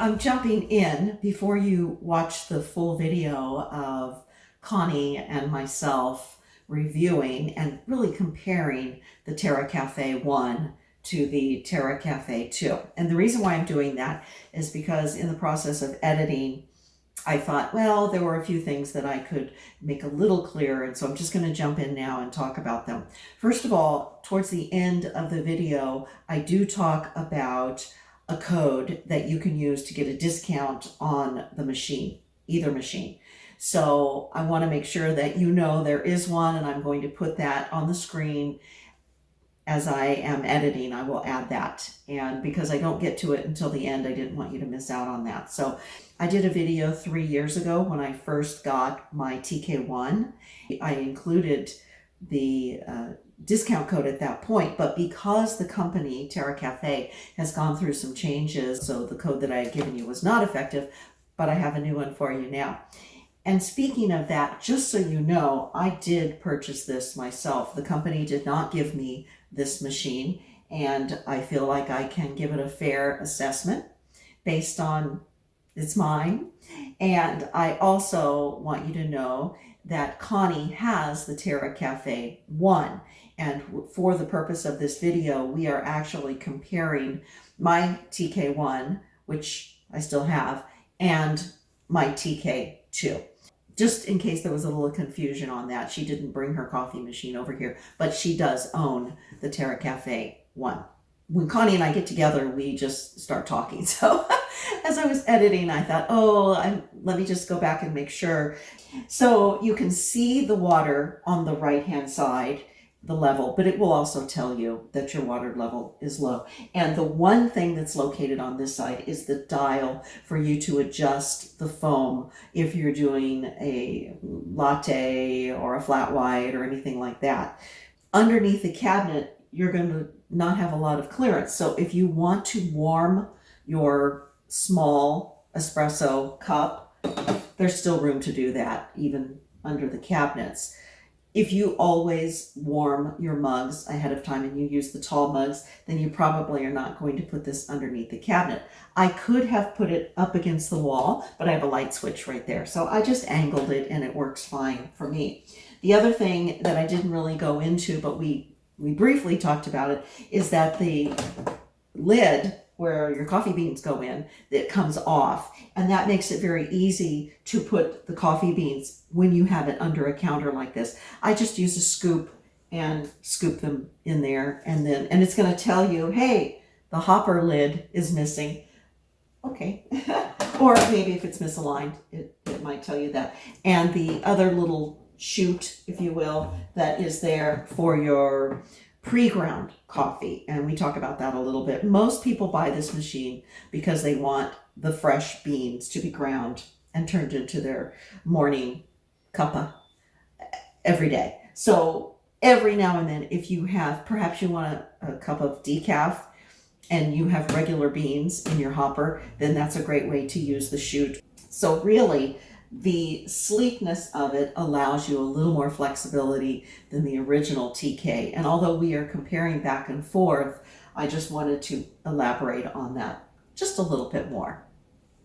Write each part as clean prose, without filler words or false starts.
I'm jumping in before you watch the full video of Connie and myself reviewing and really comparing the TERRA KAFFE 1 to the TERRA KAFFE 2. And the reason why I'm doing that is because in the process of editing, I thought, well, there were a few things that I could make a little clearer, and so I'm just going to jump in now and talk about them. First of all, towards the end of the video, I do talk about a code that you can use to get a discount on the machine, either machine. So I want to make sure that you know there is one, and I'm going to put that on the screen as I am editing. I will add that, and because I don't get to it until the end, I didn't want you to miss out on that. So I did a video 3 years ago when I first got my TK1. I included the discount code at that point, but because the company TERRA KAFFE has gone through some changes, so the code that I had given you was not effective, but I have a new one for you now. And speaking of that, just so you know, I did purchase this myself. The company did not give me this machine, and I feel like I can give it a fair assessment based on it's mine. And I also want you to know that Connie has the TERRA KAFFE 1. And for the purpose of this video, we are actually comparing my TK1, which I still have, and my TK2. Just in case there was a little confusion on that, she didn't bring her coffee machine over here, but she does own the TERRA KAFFE 1. When Connie and I get together, we just start talking. So as I was editing, I thought, let me just go back and make sure. So you can see the water on the right-hand side, the level, but it will also tell you that your water level is low. And the one thing that's located on this side is the dial for you to adjust the foam if you're doing a latte or a flat white or anything like that. Underneath the cabinet, you're going to not have a lot of clearance. So if you want to warm your small espresso cup, there's still room to do that, even under the cabinets. If you always warm your mugs ahead of time and you use the tall mugs, then you probably are not going to put this underneath the cabinet. I could have put it up against the wall, but I have a light switch right there. So I just angled it and it works fine for me. The other thing that I didn't really go into, but we briefly talked about it, is that the lid where your coffee beans go in, it comes off, and that makes it very easy to put the coffee beans when you have it under a counter like this. I just use a scoop and scoop them in there, and it's going to tell you, hey, the hopper lid is missing. Okay. Or maybe if it's misaligned, it might tell you that. And the other little chute, if you will, that is there for your pre-ground coffee, and we talk about that a little bit. Most people buy this machine because they want the fresh beans to be ground and turned into their morning cuppa every day. So every now and then, if you have, perhaps you want a cup of decaf and you have regular beans in your hopper, then that's a great way to use the chute. So really, the sleekness of it allows you a little more flexibility than the original TK. And although we are comparing back and forth, I just wanted to elaborate on that just a little bit more.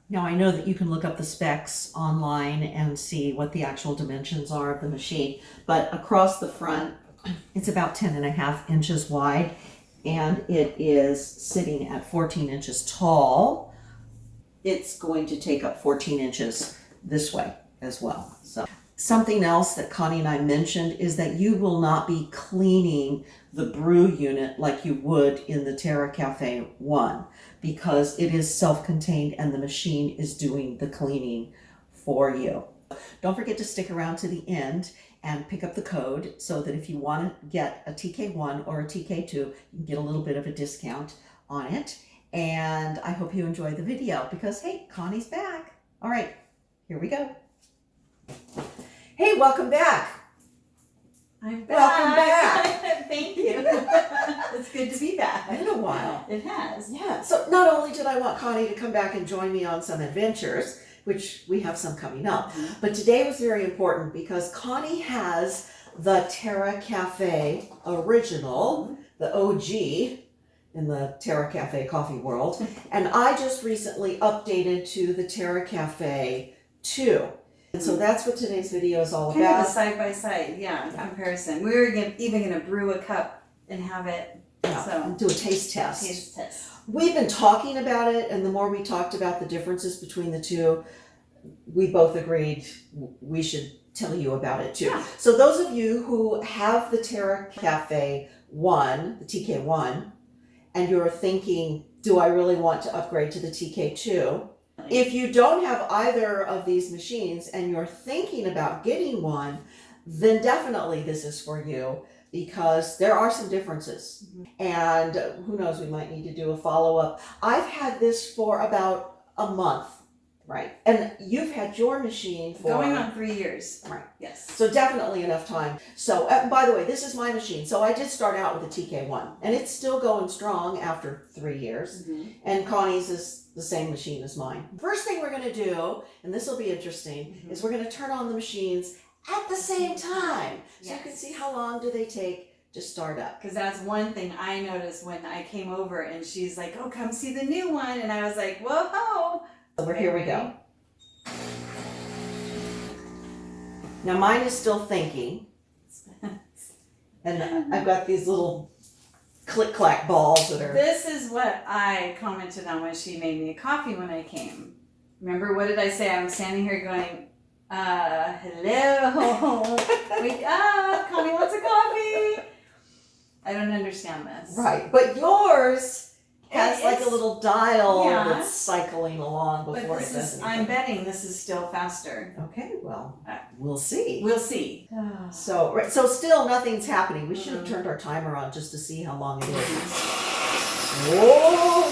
Now, I know that you can look up the specs online and see what the actual dimensions are of the machine, but across the front, it's about 10.5 inches wide, and it is sitting at 14 inches tall. It's going to take up 14 inches this way as well. So something else that Connie and I mentioned is that you will not be cleaning the brew unit like you would in the TERRA KAFFE 1, because it is self-contained and the machine is doing the cleaning for you. Don't forget to stick around to the end and pick up the code so that if you want to get a TK1 or a TK2, you can get a little bit of a discount on it. And I hope you enjoy the video because, hey, Connie's back. All right. Here we go. Hey, welcome back. I'm back. Welcome back. Thank you. It's good to be back. Been a while. It has. Yeah. So not only did I want Connie to come back and join me on some adventures, which we have some coming up, but today was very important because Connie has the TERRA KAFFE original, the OG in the Terra Cafe coffee world. And I just recently updated to the Terra Cafe 2. And so that's what today's video is all Kind of about. a side by side, comparison. We were even going to brew a cup and have it. Yeah, So and do a taste test. taste test. We've been talking about it, and the more we talked about the differences between the two, we both agreed we should tell you about it too. Yeah. So those of you who have the Terra Cafe 1, the TK1, and you're thinking, do I really want to upgrade to the TK2? If you don't have either of these machines and you're thinking about getting one, then definitely this is for you, because there are some differences. And who knows, we might need to do a follow-up. I've had this for about a month, right? And you've had your machine for... Going on 3 years. Right. Yes. So definitely enough time. So, by the way, this is my machine. So I did start out with a TK1, and it's still going strong after 3 years. And Connie's is the same machine as mine. First thing we're going to do, and this will be interesting, is we're going to turn on the machines at the same time. So you can see how long do they take to start up. Because that's one thing I noticed when I came over, and she's like, oh, come see the new one. And I was like, whoa. So here we go. Now mine is still thinking, and I've got these little click-clack balls that are... This is what I commented on when she made me a coffee when I came. Remember, what did I say? I'm standing here going, hello, wake up, Connie wants a coffee. I don't understand this. Right, but yours has like a little dial Yeah. that's cycling along But before it this does is, anything. I'm betting this is still faster. Okay, well, we'll see. We'll see. So, right, so still nothing's happening. We should have turned our timer on just to see how long it is. Whoa!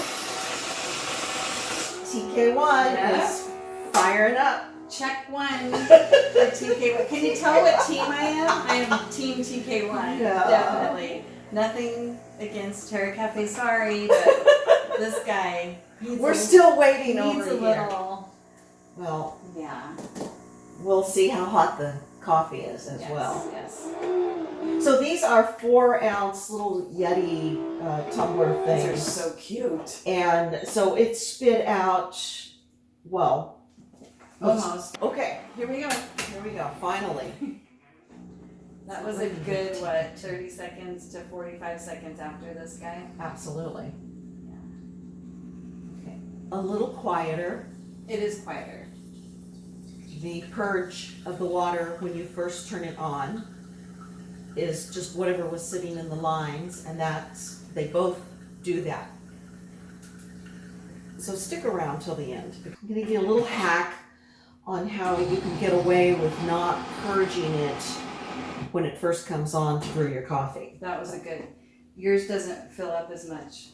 TK1 is firing up. Check one for TK1. Can you tell what team I am? I am Team TK1. Yeah. Definitely. Nothing against Terra Cafe, sorry, but this guy needs We're still waiting needs over a here. little. Well, Yeah. we'll see how hot the coffee is as Yes, well. Yes. So these are 4-ounce little Yeti tumbler These are things. so cute. And so it spit out, well, Almost. okay, Here we go. here we go, finally. That was a good, 30 seconds to 45 seconds after this guy? Absolutely. Okay. A little quieter. It is quieter. The purge of the water when you first turn it on is just whatever was sitting in the lines, and they both do that. So stick around till the end. I'm going to give you a little hack on how you can get away with not purging it when it first comes on to brew your coffee. That was a good. Yours doesn't fill up as much.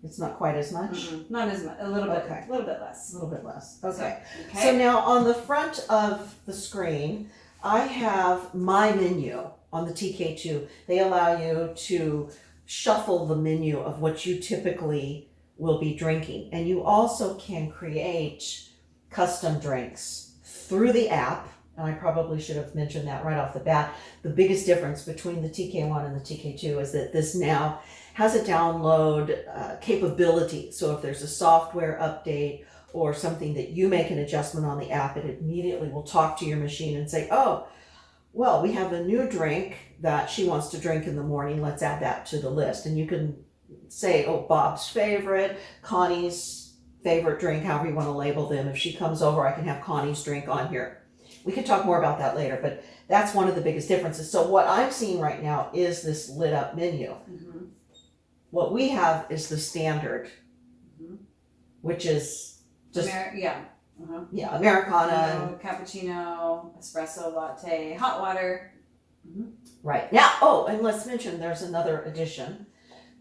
It's not quite as much? Not as much. A little bit. Okay. A little bit less. A little bit less. Okay. Okay. So now on the front of the screen, I have my menu on the TK2. They allow you to shuffle the menu of what you typically will be drinking. And you also can create custom drinks through the app. And I probably should have mentioned that right off the bat. The biggest difference between the TK1 and the TK2 is that this now has a download capability. So if there's a software update or something that you make an adjustment on the app, it immediately will talk to your machine and say, oh, well, we have a new drink that she wants to drink in the morning. Let's add that to the list. And you can say, oh, Bob's favorite, Connie's favorite drink, however you want to label them. If she comes over, I can have Connie's drink on here. We can talk more about that later, but that's one of the biggest differences. So what I'm seeing right now is this lit up menu. What we have is the standard, which is just, Americana. Cappuccino, espresso, latte, hot water. Right. Now, oh, and let's mention there's another addition,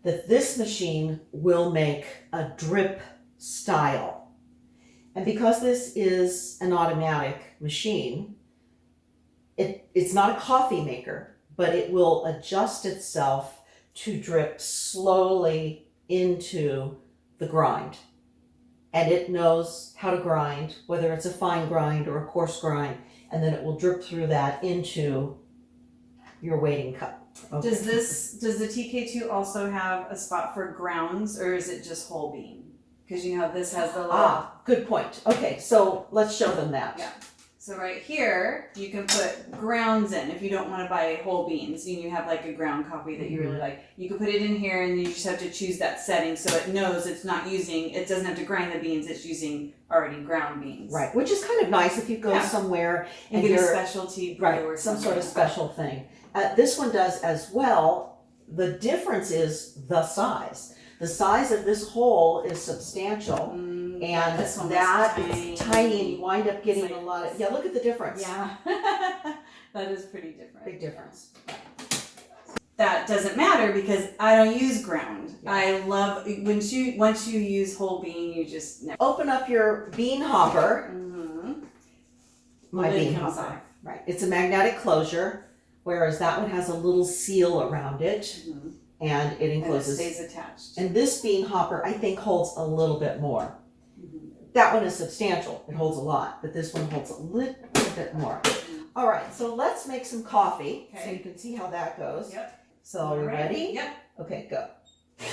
that this machine will make a drip style. And because this is an automatic machine, it's not a coffee maker, but it will adjust itself to drip slowly into the grind. And it knows how to grind, whether it's a fine grind or a coarse grind, and then it will drip through that into your waiting cup. Okay. Does the TK2 also have a spot for grounds, or is it just whole bean? Because you know this has the little. Good point. Okay, so let's show them that. Yeah. So right here, you can put grounds in if you don't want to buy whole beans and you have like a ground coffee that you really like. You can put it in here and you just have to choose that setting so it knows it doesn't have to grind the beans, it's using already ground beans. Right, which is kind of nice if you go somewhere and get a specialty brew or some something. sort of special thing. This one does as well. The difference is the size. The size of this hole is substantial. And this one that is is tiny, and you wind up getting a lot of, look at the difference. Yeah, that is pretty different. Big difference. That doesn't matter because I don't use ground. Yeah. I love, once you use whole bean, you just never. Open up your bean hopper. My Lid bean comes hopper. off. Right, it's a magnetic closure, whereas that one has a little seal around it, and it encloses. And it stays attached. And this bean hopper, I think, holds a little bit more. That one is substantial. It holds a lot, but this one holds a little bit more. All right, so let's make some coffee so you can see how that goes. Yep. So are we ready? Yep. Okay, go. Can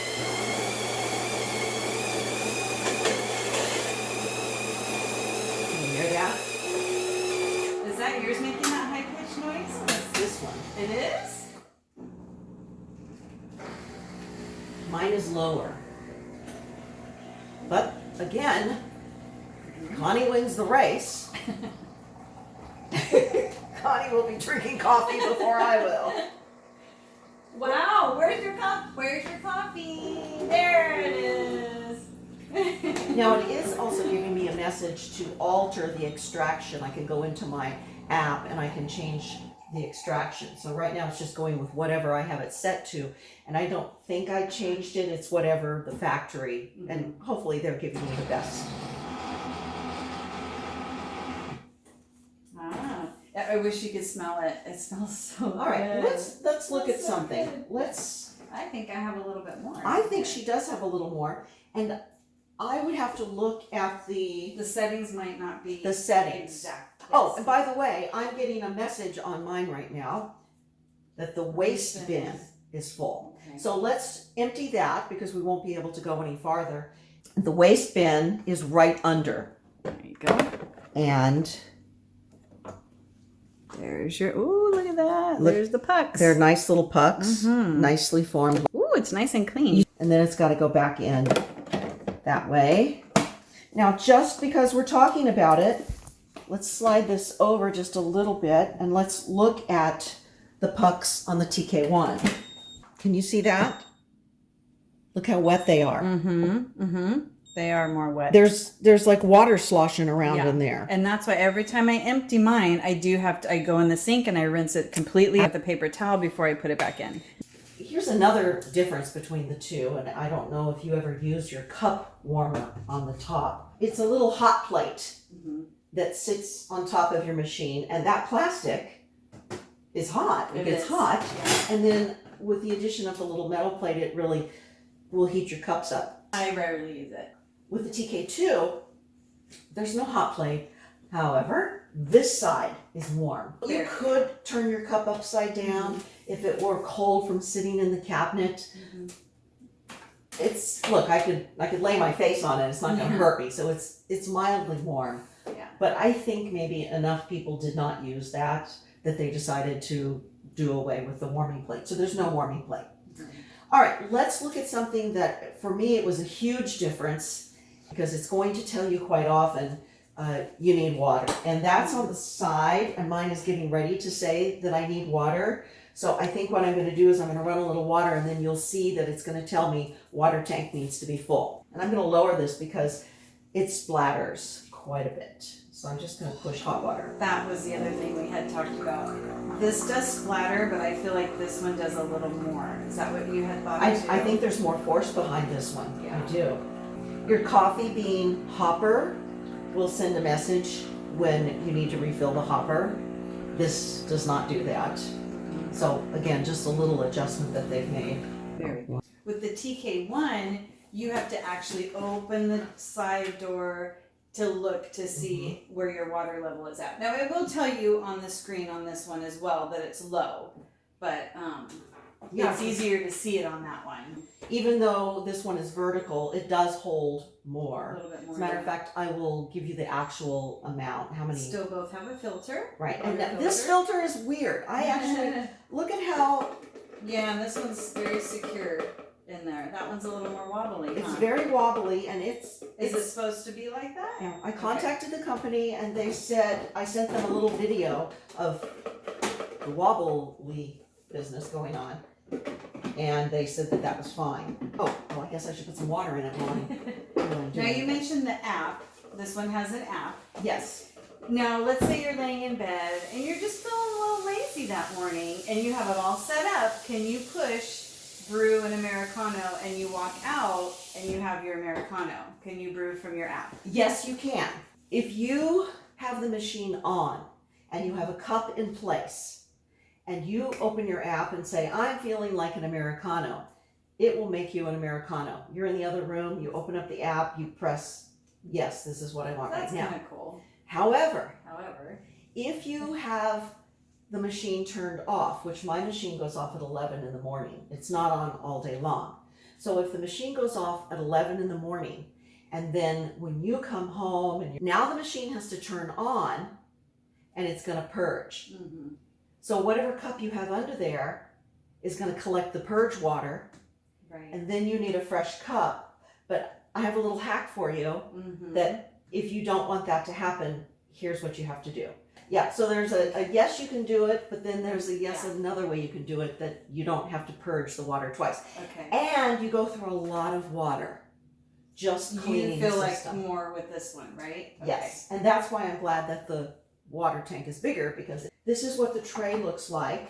you hear that? Is that yours making that high-pitched noise? That's this one. It is? Mine is lower. But again, Connie wins the race. Connie will be drinking coffee before I will. Wow, where's your coffee? There it is. Now it is also giving me a message to alter the extraction. I can go into my app and I can change the extraction. So right now it's just going with whatever I have it set to, and I don't think I changed it. It's whatever the factory, and hopefully they're giving me the best. I wish you could smell it. It smells so good. All right, let's look at so something. good. I think I have a little bit more. I think she does have a little more, and I would have to look at the settings might not be the settings. exact. Yes. Oh, and by the way, I'm getting a message on mine right now that the waste bin is full. Okay. So let's empty that because we won't be able to go any farther. The waste bin is right under. There you go. And there's your, ooh, look at that. There's the pucks. they're nice little pucks, nicely formed. Ooh, it's nice and clean. And then it's got to go back in that way. Now, just because we're talking about it, let's slide this over just a little bit and let's look at the pucks on the TK1. Can you see that? Look how wet they are. They are more wet. There's like water sloshing around in there. And that's why every time I empty mine, I go in the sink and I rinse it completely with a paper towel before I put it back in. Here's another difference between the two, and I don't know if you ever used your cup warmer on the top. It's a little hot plate that sits on top of your machine, and that plastic is hot. It gets hot, and then with the addition of the little metal plate, it really will heat your cups up. I rarely use it. With the TK2, there's no hot plate. However, this side is warm. You could turn your cup upside down if it were cold from sitting in the cabinet. Look, I could lay my face on it. It's not going to hurt me. So it's mildly warm. Yeah. But I think maybe enough people did not use that they decided to do away with the warming plate. So there's no warming plate. All right, let's look at something that for me it was a huge difference because it's going to tell you quite often you need water. And that's on the side, and mine is getting ready to say that I need water. So I think what I'm going to do is I'm going to run a little water, and then you'll see that it's going to tell me water tank needs to be full. And I'm going to lower this because it splatters quite a bit. So I'm just going to push hot water. That was the other thing we had talked about. This does splatter, but I feel like this one does a little more. Is that what you had thought too? I think there's more force behind this one. Yeah. I do. Your coffee bean hopper will send a message when you need to refill the hopper. This does not do that. So again, just a little adjustment that they've made. Very good. With the TK1, you have to actually open the side door to look to see where your water level is at. Now it will tell you on the screen on this one as well that it's low, but Yeah, it's easier to see it on that one. even though this one is vertical, it does hold A more. little bit more. As a matter of fact, I will give you the actual amount. How many? Still both have a filter. Right, Water and this filter is weird. I actually look at how yeah, and this one's very secure in there. That one's a little more wobbly. it's huh? very wobbly, and Is it supposed to be like that? Yeah, I contacted the company, and they said I sent them a little video of the wobbly business going on, and they said that that was fine. Oh, well, I guess I should put some water in it while I'm Now doing you it. mentioned the app. This one has an app. Yes. Now let's say you're laying in bed and you're just feeling a little lazy that morning, and you have it all set up. Can you push brew an Americano and you walk out and you have your Americano? Can you brew from your app? Yes, you can. If you have the machine on and you have a cup in place and you open your app and say, I'm feeling like an Americano, it will make you an Americano. You're in the other room, you open up the app, you press, yes, this is what I want That's right now. kind of cool. However, However, if you have the machine turned off, which my machine goes off at 11 in the morning, it's not on all day long. So if the machine goes off at 11 in the morning, and then when you come home, and now the machine has to turn on, and it's going to purge. mm-hmm. So whatever cup you have under there is going to collect the purge water, Right. and then you need a fresh cup. But I have a little hack for you Mm-hmm. that if you don't want that to happen, here's what you have to do. Yeah, so there's a yes, you can do it, but then there's a yes, Yeah. another way you can do it, that you don't have to purge the water twice. Okay. And you go through a lot of water just cleaning You feel the like system. more with this one, right? Okay. Yes, and that's why I'm glad that the water tank is bigger, because this is what the tray looks like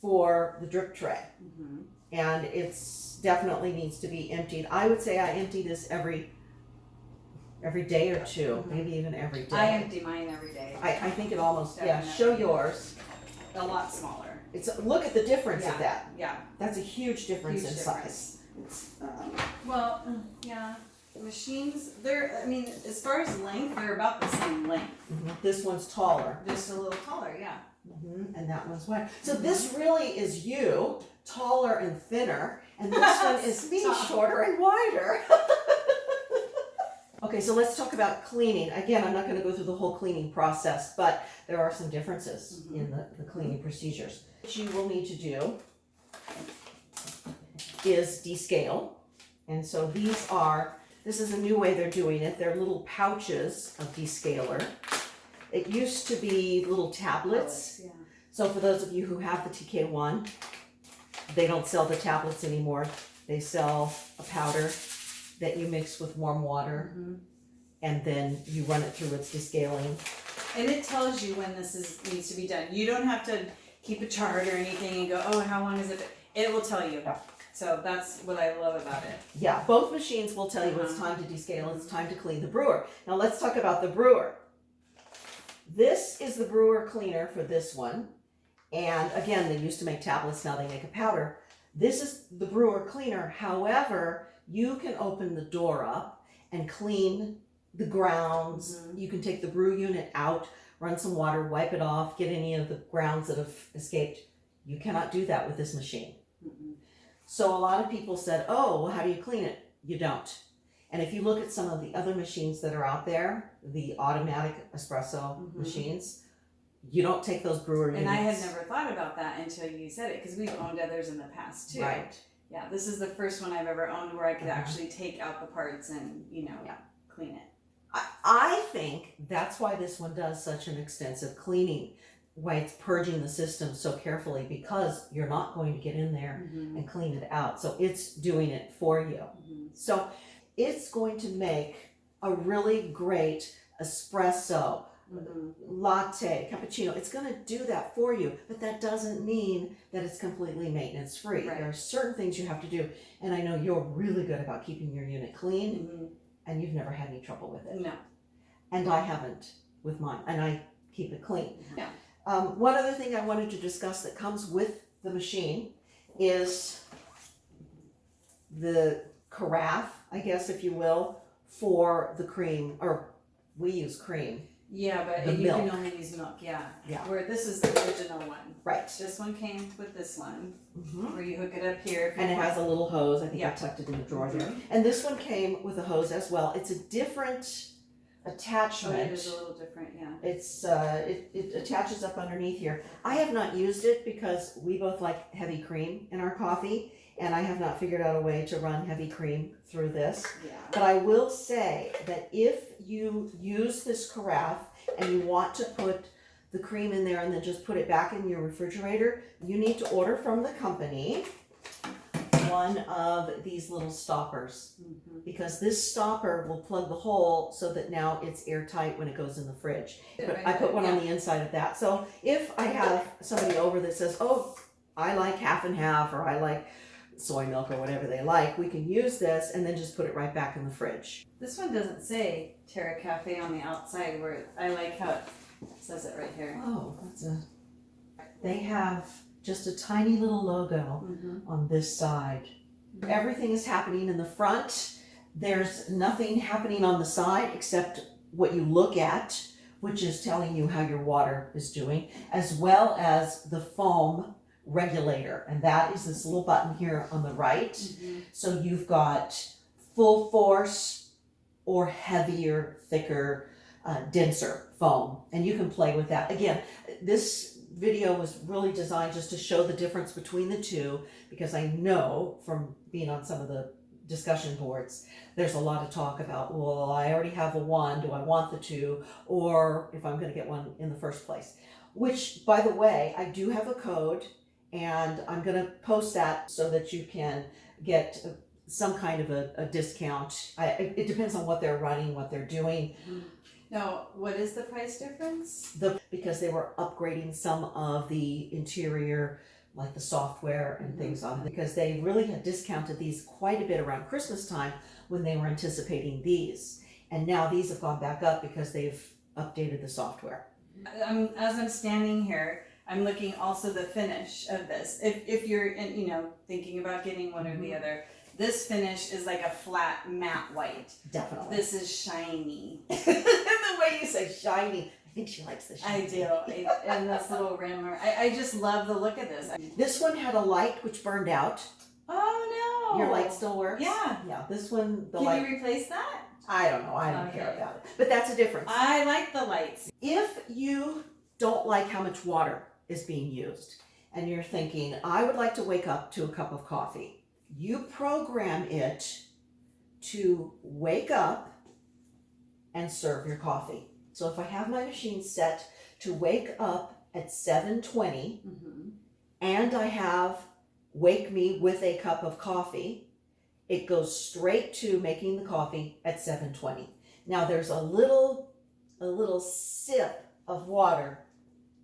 for the drip tray. Mm-hmm. And it's definitely needs to be emptied. I would say I empty this every day or two, Mhm. maybe even every day. I empty mine every day. I think it almost, yeah, Definitely. show yours. A lot smaller. It's, look at the difference of that. Yeah. That's a huge difference Huge in difference. size. Well, yeah. Machines, they're, I mean, as far as length, they're about the same length. This one's taller, Just a little taller, yeah. and that one's wide. So this really is you, taller and thinner, and this one is me, Stop. shorter and wider. Okay, so let's talk about cleaning. Again, I'm not going to go through the whole cleaning process, but there are some differences in the cleaning procedures. What you will need to do is descale. And so this is a new way they're doing it. They're little pouches of descaler. It used to be little tablets. Yeah. So for those of you who have the TK1, they don't sell the tablets anymore. They sell a powder that you mix with warm water, Mm-hmm. and then you run it through its descaling. And it tells you when this needs to be done. You don't have to keep a chart or anything and go, oh, how long is it? It will tell you. Yeah. So that's what I love about it. Yeah, both machines will tell you it's time to descale, it's time to clean the brewer. Now let's talk about the brewer. This is the brewer cleaner for this one. And again, they used to make tablets, now they make a powder. This is the brewer cleaner. However, you can open the door up and clean the grounds. Mhm. You can take the brew unit out, run some water, wipe it off, get any of the grounds that have escaped. You cannot do that with this machine. Mm-mm. So a lot of people said, oh, well, how do you clean it? You don't. And if you look at some of the other machines that are out there, the automatic espresso Mhm. machines, you don't take those brewer units. And I had never thought about that until you said it, because we've owned others in the past too. Right. Yeah, this is the first one I've ever owned where I could Mhm. actually take out the parts and, Yeah. clean it. I think that's why this one does such an extensive cleaning, why it's purging the system so carefully, because you're not going to get in there Mm-hmm. and clean it out. So it's doing it for you. Mm-hmm. So it's going to make a really great espresso, Mm-hmm. latte, cappuccino. It's going to do that for you, but that doesn't mean that it's completely maintenance free. Right. There are certain things you have to do, and I know you're really good about keeping your unit clean, Mm-hmm. and you've never had any trouble with it. No. And I haven't with mine, and I keep it clean. Yeah. One other thing I wanted to discuss that comes with the machine is the carafe, I guess, if you will, for the cream, or we use cream Yeah, but the you milk. can only use milk, yeah. Yeah. Where this is the original one. Right. This one came with this one, Mm-hmm. where you hook it up here. And it has a little hose. I think I Yeah. tucked it in the drawer there. And this one came with a hose as well. It's a different Oh, attachment. it is a little different, yeah. It's it attaches up underneath here. I have not used it because we both like heavy cream in our coffee, and I have not figured out a way to run heavy cream through this. Yeah. But I will say that if you use this carafe and you want to put the cream in there and then just put it back in your refrigerator, you need to order from the company one of these little stoppers, Mm-hmm. because this stopper will plug the hole so that now it's airtight when it goes in the fridge. But Right I put one there, on the inside of that. So if I have somebody over that says, oh, I like half and half, or I like soy milk, or whatever they like, we can use this and then just put it right back in the fridge. This one doesn't say Terra Cafe on the outside, where I like how it says it right here. Oh, they have just a tiny little logo Mm-hmm. on this side. Everything is happening in the front. There's nothing happening on the side except what you look at, which is telling you how your water is doing, as well as the foam regulator. And that is this little button here on the right. Mm-hmm. So you've got full force or heavier, thicker, denser foam. And you can play with that. Again, this video was really designed just to show the difference between the two, because I know from being on some of the discussion boards, there's a lot of talk about, well, I already have a one, do I want the two, or if I'm going to get one in the first place. Which, by the way, I do have a code, and I'm going to post that so that you can get some kind of a discount. It depends on what they're running, what they're doing. Now, what is the price difference? Because they were upgrading some of the interior, like the software and things on it, because they really had discounted these quite a bit around Christmas time when they were anticipating these. And now these have gone back up because they've updated the software. As I'm standing here, I'm looking also the finish of this. If you're thinking about getting one or the other, this finish is like a flat matte white. Definitely. This is shiny. The way you say shiny, I think she likes the shiny. I do. And this little rim. I just love the look of this. This one had a light which burned out. Oh no! Your light still works? Yeah. Yeah, this one, the Can light. you replace that? I don't know. I don't care about it. But that's a difference. I like the lights. If you don't like how much water is being used and you're thinking, I would like to wake up to a cup of coffee, you program it to wake up and serve your coffee. So if I have my machine set to wake up at 7:20 and I have wake me with a cup of coffee, it goes straight to making the coffee at 7:20. Now there's a little sip of water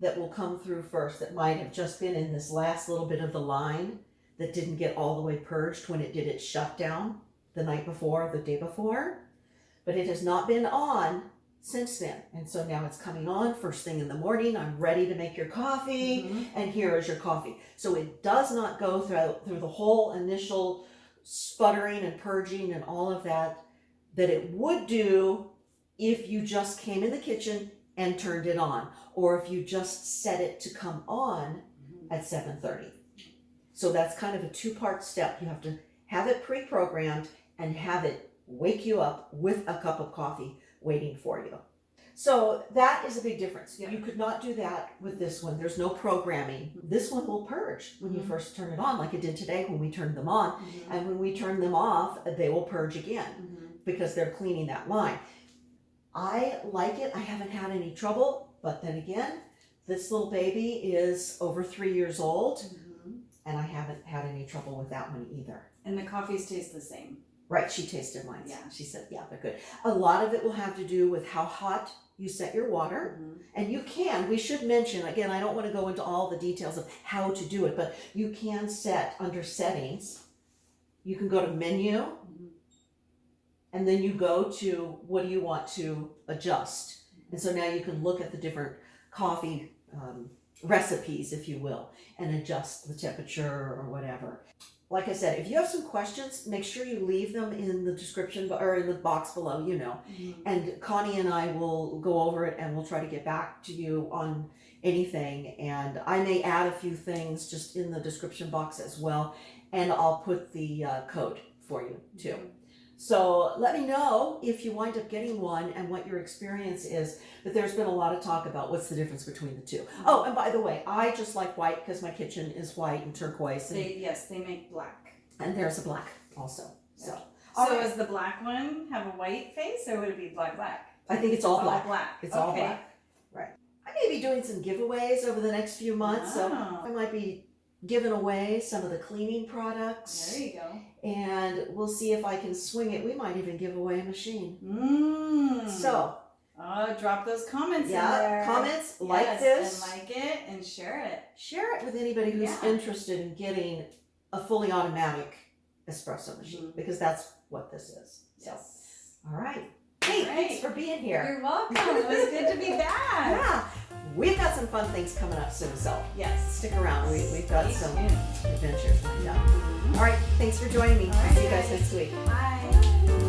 that will come through first that might have just been in this last little bit of the line that didn't get all the way purged when it did its shutdown the night before, the day before. But it has not been on since then. And so now it's coming on first thing in the morning. I'm ready to make your coffee, and here is your coffee. So it does not go through the whole initial sputtering and purging and all of that it would do if you just came in the kitchen and turned it on, or if you just set it to come on at 7:30. So that's kind of a two-part step. You have to have it pre-programmed and have it wake you up with a cup of coffee waiting for you. So that is a big difference. Yeah. You could not do that with this one. There's no programming. This one will purge when you first turn it on, like it did today when we turned them on. And when we turn them off, they will purge again because they're cleaning that line. I like it. I haven't had any trouble, but then again, this little baby is over 3 years old, and I haven't had any trouble with that one either. And the coffees taste the same. Right, she tasted mine. Yeah. She said, yeah, they're good. A lot of it will have to do with how hot you set your water. And you can, we should mention, again, I don't want to go into all the details of how to do it, but you can set under settings. You can go to menu, and then you go to what do you want to adjust. And so now you can look at the different coffee recipes, if you will, and adjust the temperature or whatever. like I said, if you have some questions, make sure you leave them in the description or in the box below, you know. And Connie and I will go over it and we'll try to get back to you on anything. And I may add a few things just in the description box as well. And I'll put the code for you too. So let me know if you wind up getting one and what your experience is. But there's been a lot of talk about what's the difference between the two. Oh, and by the way, I just like white because my kitchen is white and turquoise. And, They make black. and there's a black also. So, So does the black one have a white face, or would it be black? I think it's all black. Black. It's all black. Right. I may be doing some giveaways over the next few months. So I might be giving away some of the cleaning products. There you go. And we'll see if I can swing it. We might even give away a machine. So, drop those comments in there. Comments, like this. And like it and share it. Share it with anybody who's interested in getting a fully automatic espresso machine, because that's what this is. So, all right. Hey, thanks for being here. You're welcome. It was good to be back. Yeah. We've got some fun things coming up soon, so yes, stick around. We've got Stay some tuned. adventures lined up. All right. Thanks for joining me. I'll see you guys next week. Bye.